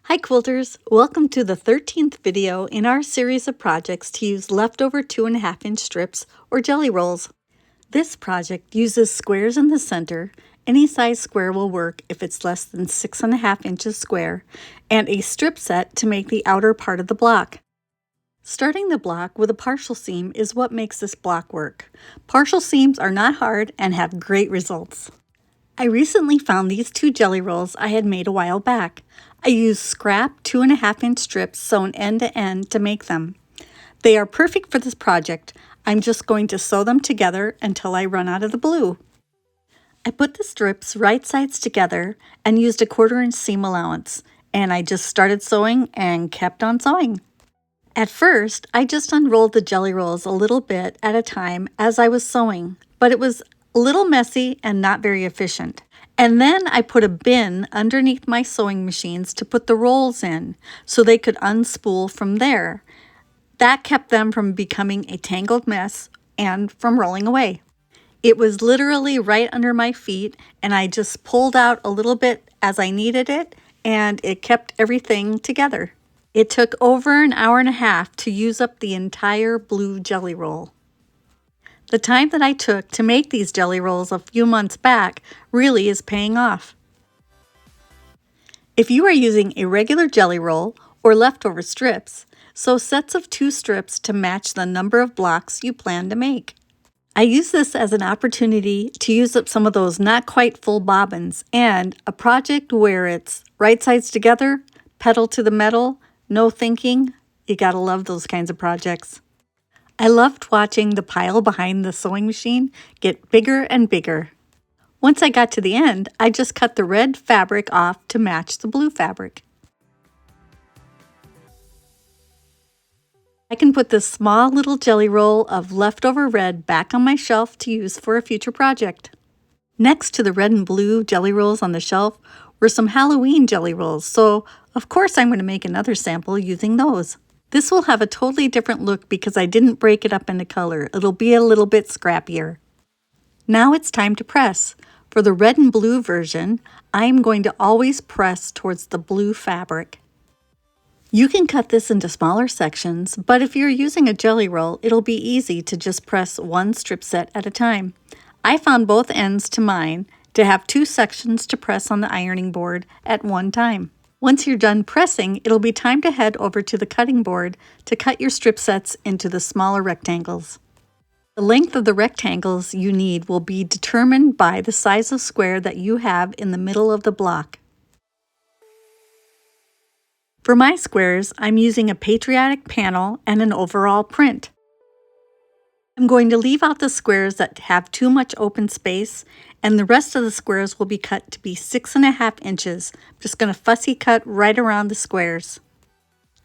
Hi quilters, welcome to the 13th video in our series of projects to use leftover 2.5-inch strips or jelly rolls. This project uses squares in the center. Any size square will work if it's less than 6.5 inches square, and a strip set to make the outer part of the block. Starting the block with a partial seam is what makes this block work. Partial seams are not hard and have great results. I recently found these two jelly rolls I had made a while back. I used scrap 2.5-inch strips sewn end to end to make them. They are perfect for this project. I'm just going to sew them together until I run out of the blue. I put the strips right sides together and used a 1/4-inch seam allowance, and I just started sewing and kept on sewing. At first, I just unrolled the jelly rolls a little bit at a time as I was sewing, but it was a little messy and not very efficient. And then I put a bin underneath my sewing machines to put the rolls in so they could unspool from there. That kept them from becoming a tangled mess and from rolling away. It was literally right under my feet, and I just pulled out a little bit as I needed it, and it kept everything together. It took over an hour and a half to use up the entire blue jelly roll. The time that I took to make these jelly rolls a few months back really is paying off. If you are using a regular jelly roll or leftover strips, sew sets of 2 strips to match the number of blocks you plan to make. I use this as an opportunity to use up some of those not quite full bobbins, and a project where it's right sides together, pedal to the metal, no thinking. You gotta love those kinds of projects. I loved watching the pile behind the sewing machine get bigger and bigger. Once I got to the end, I just cut the red fabric off to match the blue fabric. I can put this small little jelly roll of leftover red back on my shelf to use for a future project. Next to the red and blue jelly rolls on the shelf were some Halloween jelly rolls, so of course I'm going to make another sample using those. This will have a totally different look because I didn't break it up into color. It'll be a little bit scrappier. Now it's time to press. For the red and blue version, I'm going to always press towards the blue fabric. You can cut this into smaller sections, but if you're using a jelly roll, it'll be easy to just press one strip set at a time. I found both ends to mine to have 2 sections to press on the ironing board at one time. Once you're done pressing, it'll be time to head over to the cutting board to cut your strip sets into the smaller rectangles. The length of the rectangles you need will be determined by the size of square that you have in the middle of the block. For my squares, I'm using a patriotic panel and an overall print. I'm going to leave out the squares that have too much open space, and the rest of the squares will be cut to be 6.5 inches. I'm just going to fussy cut right around the squares.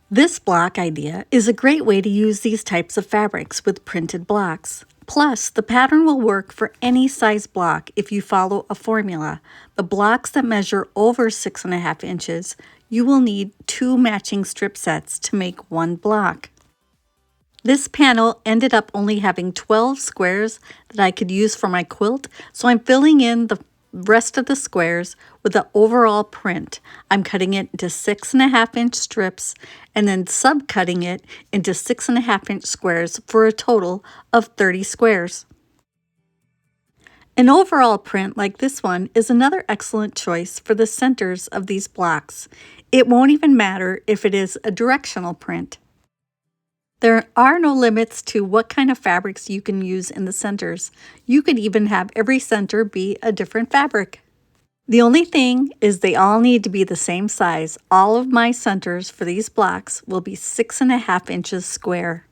This block idea is a great way to use these types of fabrics with printed blocks. Plus, the pattern will work for any size block if you follow a formula. The blocks that measure over 6.5 inches, you will need 2 matching strip sets to make one block. This panel ended up only having 12 squares that I could use for my quilt, so I'm filling in the rest of the squares with the overall print. I'm cutting it into 6.5-inch strips and then subcutting it into 6.5-inch squares for a total of 30 squares. An overall print like this one is another excellent choice for the centers of these blocks. It won't even matter if it is a directional print. There are no limits to what kind of fabrics you can use in the centers. You could even have every center be a different fabric. The only thing is they all need to be the same size. All of my centers for these blocks will be 6.5 inches square.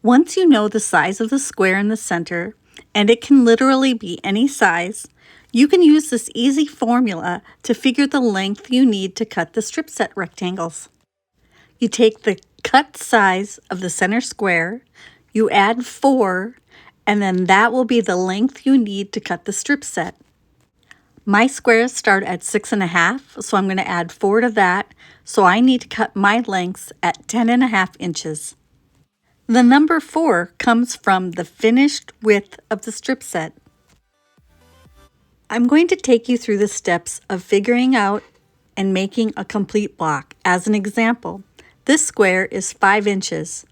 Once you know the size of the square in the center, and it can literally be any size, you can use this easy formula to figure the length you need to cut the strip set rectangles. You take the cut size of the center square, you add 4, and then that will be the length you need to cut the strip set. My squares start at 6.5, so I'm going to add 4 to that, so I need to cut my lengths at 10.5 inches. The number 4 comes from the finished width of the strip set. I'm going to take you through the steps of figuring out and making a complete block. As an example, this square is 5 inches.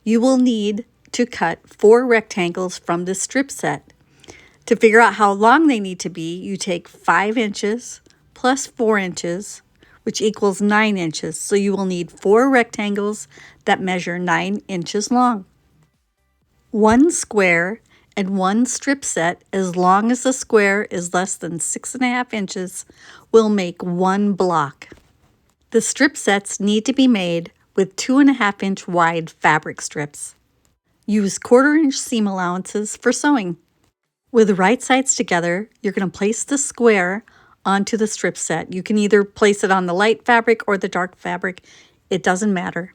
You will need to cut 4 rectangles from this strip set. To figure out how long they need to be, you take 5 inches plus 4 inches, which equals 9 inches. So you will need 4 rectangles that measure 9 inches long. 1 square and 1 strip set, as long as the square is less than 6.5 inches, will make 1 block. The strip sets need to be made with 2.5 inch wide fabric strips. Use 1/4 inch seam allowances for sewing. With the right sides together, you're going to place the square onto the strip set. You can either place it on the light fabric or the dark fabric. It doesn't matter.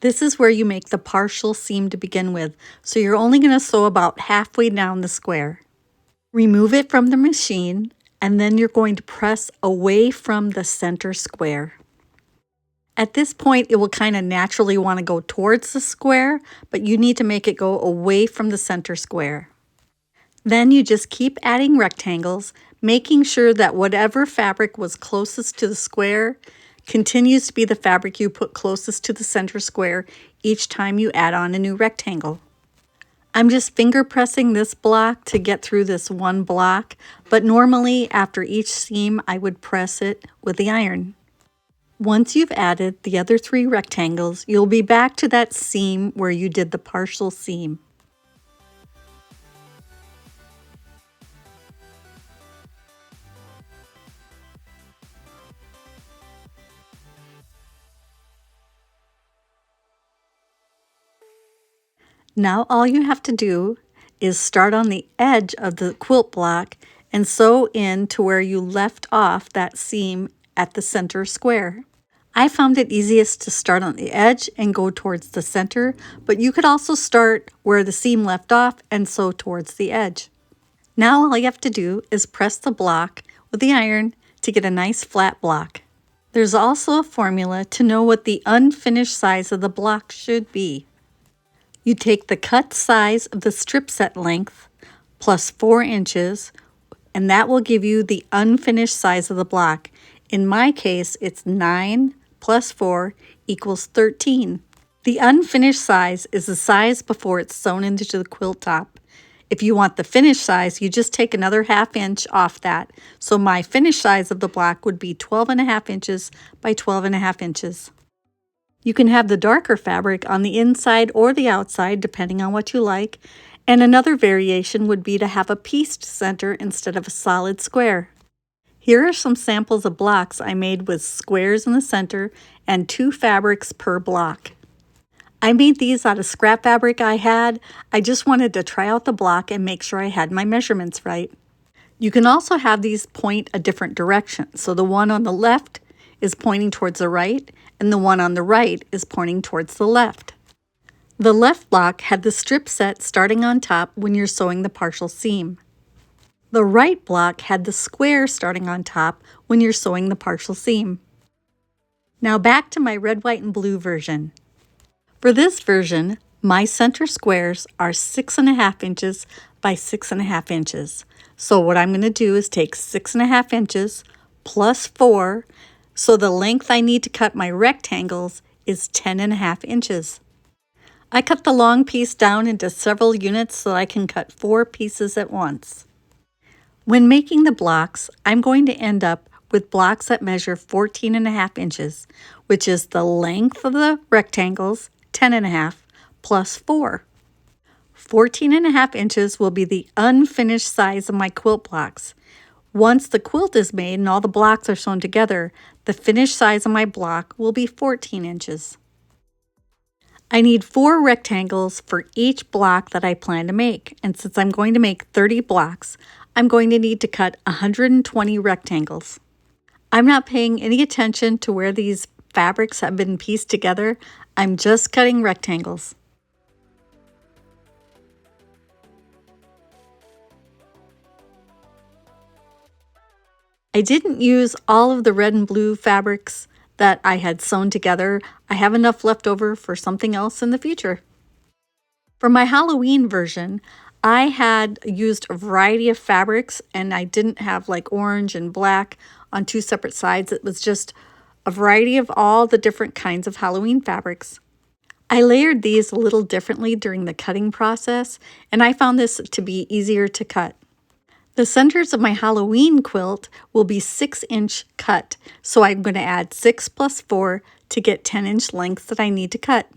This is where you make the partial seam to begin with, so you're only going to sew about halfway down the square. Remove it from the machine, and then you're going to press away from the center square. At this point, it will kind of naturally want to go towards the square, but you need to make it go away from the center square. Then you just keep adding rectangles, making sure that whatever fabric was closest to the square continues to be the fabric you put closest to the center square each time you add on a new rectangle. I'm just finger pressing this block to get through this one block, but normally after each seam I would press it with the iron. Once you've added the other 3 rectangles, you'll be back to that seam where you did the partial seam. Now all you have to do is start on the edge of the quilt block and sew in to where you left off that seam at the center square. I found it easiest to start on the edge and go towards the center, but you could also start where the seam left off and sew towards the edge. Now all you have to do is press the block with the iron to get a nice flat block. There's also a formula to know what the unfinished size of the block should be. You take the cut size of the strip set length plus 4 inches, and that will give you the unfinished size of the block. In my case, it's 9 plus 4 equals 13. The unfinished size is the size before it's sewn into the quilt top. If you want the finished size, you just take another 1/2 inch off that. So my finished size of the block would be 12.5 inches by 12.5 inches. You can have the darker fabric on the inside or the outside, depending on what you like. And another variation would be to have a pieced center instead of a solid square. Here are some samples of blocks I made with squares in the center and 2 fabrics per block. I made these out of scrap fabric I had. I just wanted to try out the block and make sure I had my measurements right. You can also have these point a different direction. So the one on the left is pointing towards the right, and the one on the right is pointing towards the left. The left block had the strip set starting on top when you're sewing the partial seam. The right block had the square starting on top when you're sewing the partial seam. Now back to my red, white, and blue version. For this version, my center squares are 6.5 inches by 6.5 inches. So what I'm going to do is take 6.5 inches plus 4, so the length I need to cut my rectangles is 10.5 inches. I cut the long piece down into several units so I can cut 4 pieces at once. When making the blocks, I'm going to end up with blocks that measure 14.5 inches, which is the length of the rectangles, 10.5, plus 4. 14.5 inches will be the unfinished size of my quilt blocks. Once the quilt is made and all the blocks are sewn together, the finished size of my block will be 14 inches. I need 4 rectangles for each block that I plan to make, and since I'm going to make 30 blocks, I'm going to need to cut 120 rectangles. I'm not paying any attention to where these fabrics have been pieced together. I'm just cutting rectangles. I didn't use all of the red and blue fabrics that I had sewn together. I have enough left over for something else in the future. For my Halloween version, I had used a variety of fabrics and I didn't have like orange and black on two separate sides. It was just a variety of all the different kinds of Halloween fabrics. I layered these a little differently during the cutting process, and I found this to be easier to cut. The centers of my Halloween quilt will be 6-inch cut, so I'm going to add 6 plus 4 to get 10-inch lengths that I need to cut.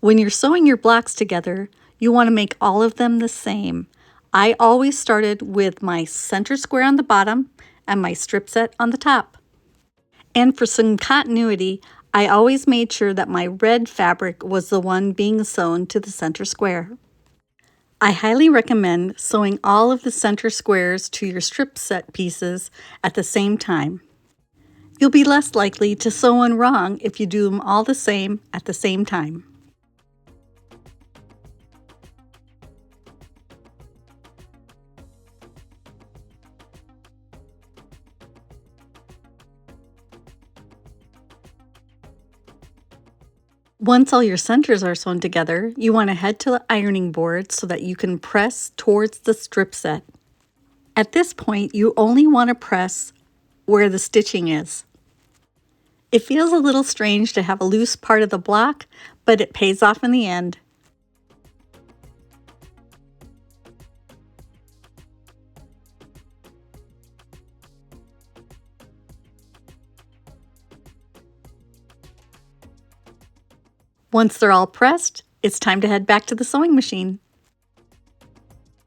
When you're sewing your blocks together, you want to make all of them the same. I always started with my center square on the bottom and my strip set on the top. And for some continuity, I always made sure that my red fabric was the one being sewn to the center square. I highly recommend sewing all of the center squares to your strip set pieces at the same time. You'll be less likely to sew one wrong if you do them all the same at the same time. Once all your centers are sewn together, you want to head to the ironing board so that you can press towards the strip set. At this point, you only want to press where the stitching is. It feels a little strange to have a loose part of the block, but it pays off in the end. Once they're all pressed, it's time to head back to the sewing machine.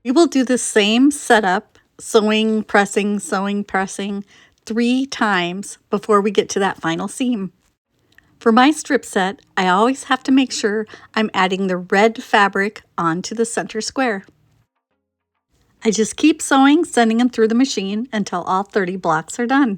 We will do the same setup, sewing, pressing, 3 times before we get to that final seam. For my strip set, I always have to make sure I'm adding the red fabric onto the center square. I just keep sewing, sending them through the machine until all 30 blocks are done.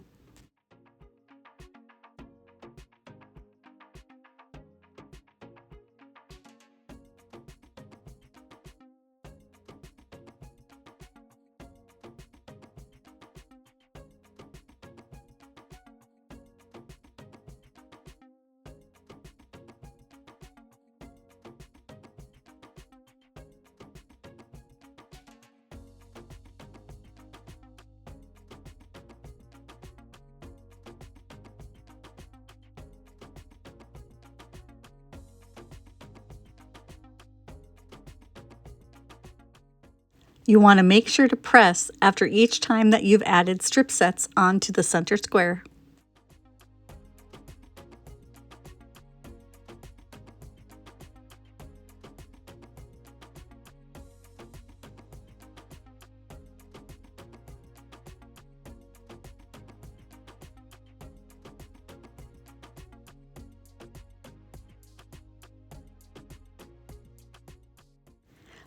You want to make sure to press after each time that you've added strip sets onto the center square.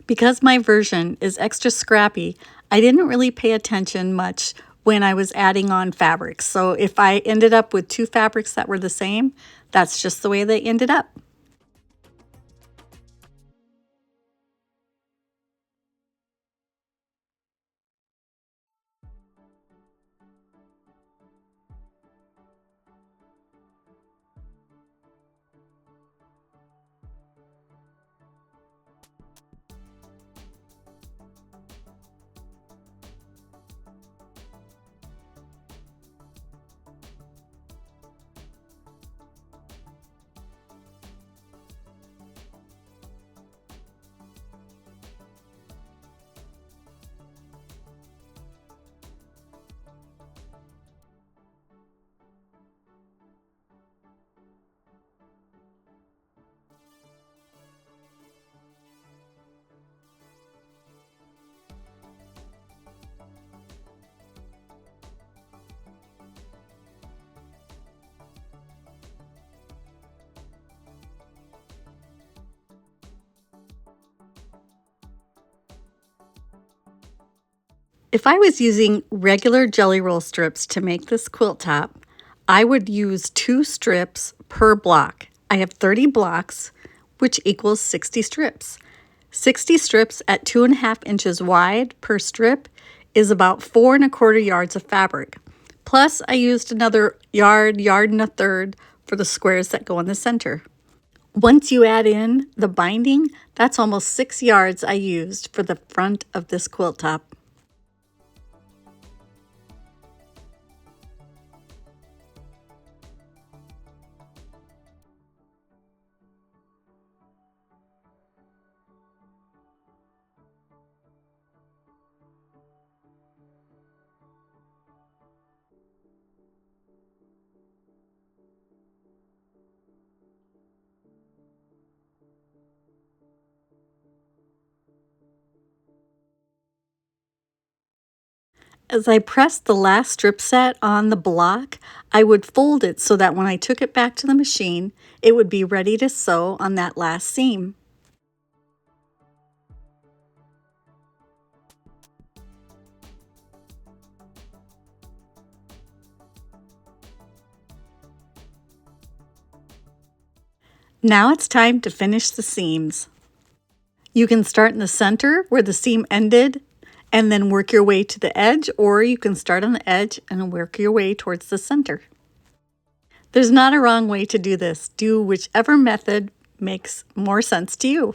Because my version is extra scrappy, I didn't really pay attention much when I was adding on fabrics. So if I ended up with 2 fabrics that were the same, that's just the way they ended up. If I was using regular jelly roll strips to make this quilt top, I would use 2 strips per block. I have 30 blocks, which equals 60 strips. 60 strips at 2.5 inches wide per strip is about 4¼ yards of fabric. Plus, I used another yard and a third for the squares that go in the center. Once you add in the binding, that's almost 6 yards I used for the front of this quilt top. As I pressed the last strip set on the block, I would fold it so that when I took it back to the machine, it would be ready to sew on that last seam. Now it's time to finish the seams. You can start in the center where the seam ended and then work your way to the edge, or you can start on the edge and work your way towards the center. There's not a wrong way to do this. Do whichever method makes more sense to you.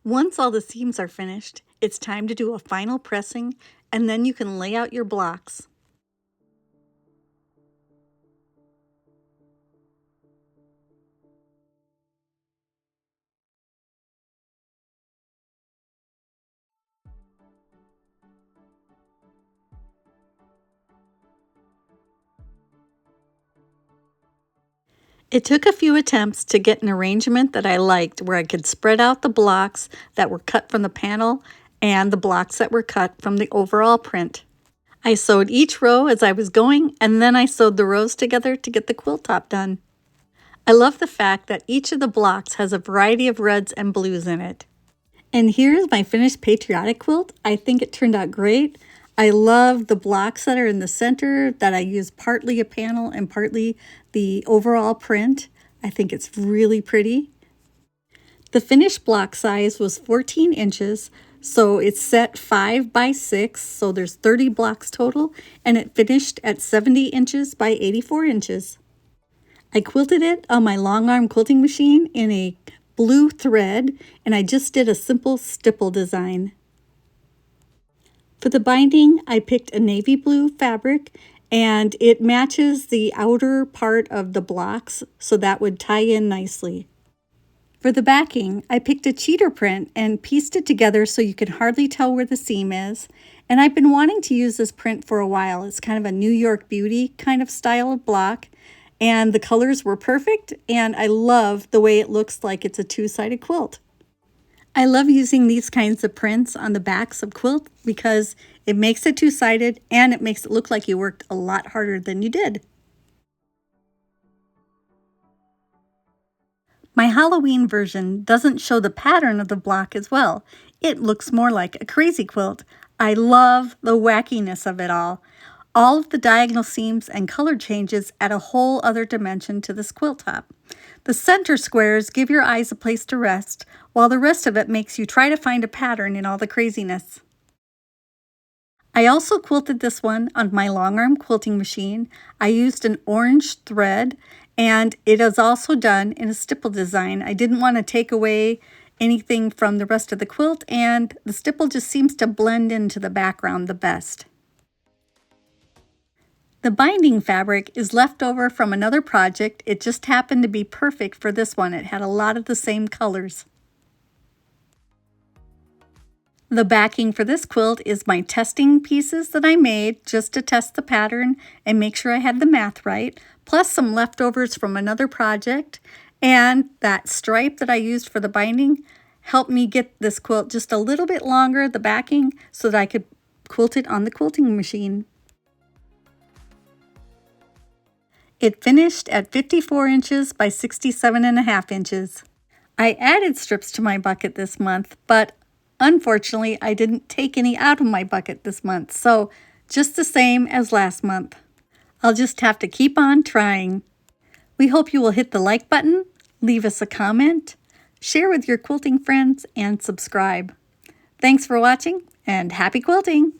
Once all the seams are finished, it's time to do a final pressing, and then you can lay out your blocks. It took a few attempts to get an arrangement that I liked where I could spread out the blocks that were cut from the panel and the blocks that were cut from the overall print. I sewed each row as I was going, and then I sewed the rows together to get the quilt top done. I love the fact that each of the blocks has a variety of reds and blues in it. And here's my finished patriotic quilt. I think it turned out great. I love the blocks that are in the center, that I use partly a panel and partly the overall print. I think it's really pretty. The finished block size was 14 inches, so it's set 5 by 6, so there's 30 blocks total, and it finished at 70 inches by 84 inches. I quilted it on my long arm quilting machine in a blue thread, and I just did a simple stipple design. For the binding, I picked a navy blue fabric, and it matches the outer part of the blocks, so that would tie in nicely. For the backing, I picked a cheater print and pieced it together so you can hardly tell where the seam is. And I've been wanting to use this print for a while. It's kind of a New York beauty kind of style of block. And the colors were perfect, and I love the way it looks like it's a two-sided quilt. I love using these kinds of prints on the backs of quilts because it makes it two-sided and it makes it look like you worked a lot harder than you did. My Halloween version doesn't show the pattern of the block as well. It looks more like a crazy quilt. I love the wackiness of it all. All of the diagonal seams and color changes add a whole other dimension to this quilt top. The center squares give your eyes a place to rest, while the rest of it makes you try to find a pattern in all the craziness. I also quilted this one on my long arm quilting machine. I used an orange thread, and it is also done in a stipple design. I didn't want to take away anything from the rest of the quilt, and the stipple just seems to blend into the background the best. The binding fabric is left over from another project. It just happened to be perfect for this one. It had a lot of the same colors. The backing for this quilt is my testing pieces that I made just to test the pattern and make sure I had the math right, plus some leftovers from another project, and that stripe that I used for the binding helped me get this quilt just a little bit longer, the backing, so that I could quilt it on the quilting machine. It finished at 54 inches by 67.5 inches. I added strips to my bucket this month, but unfortunately I didn't take any out of my bucket this month, so just the same as last month. I'll just have to keep on trying. We hope you will hit the like button, leave us a comment, share with your quilting friends, and subscribe. Thanks for watching, and happy quilting!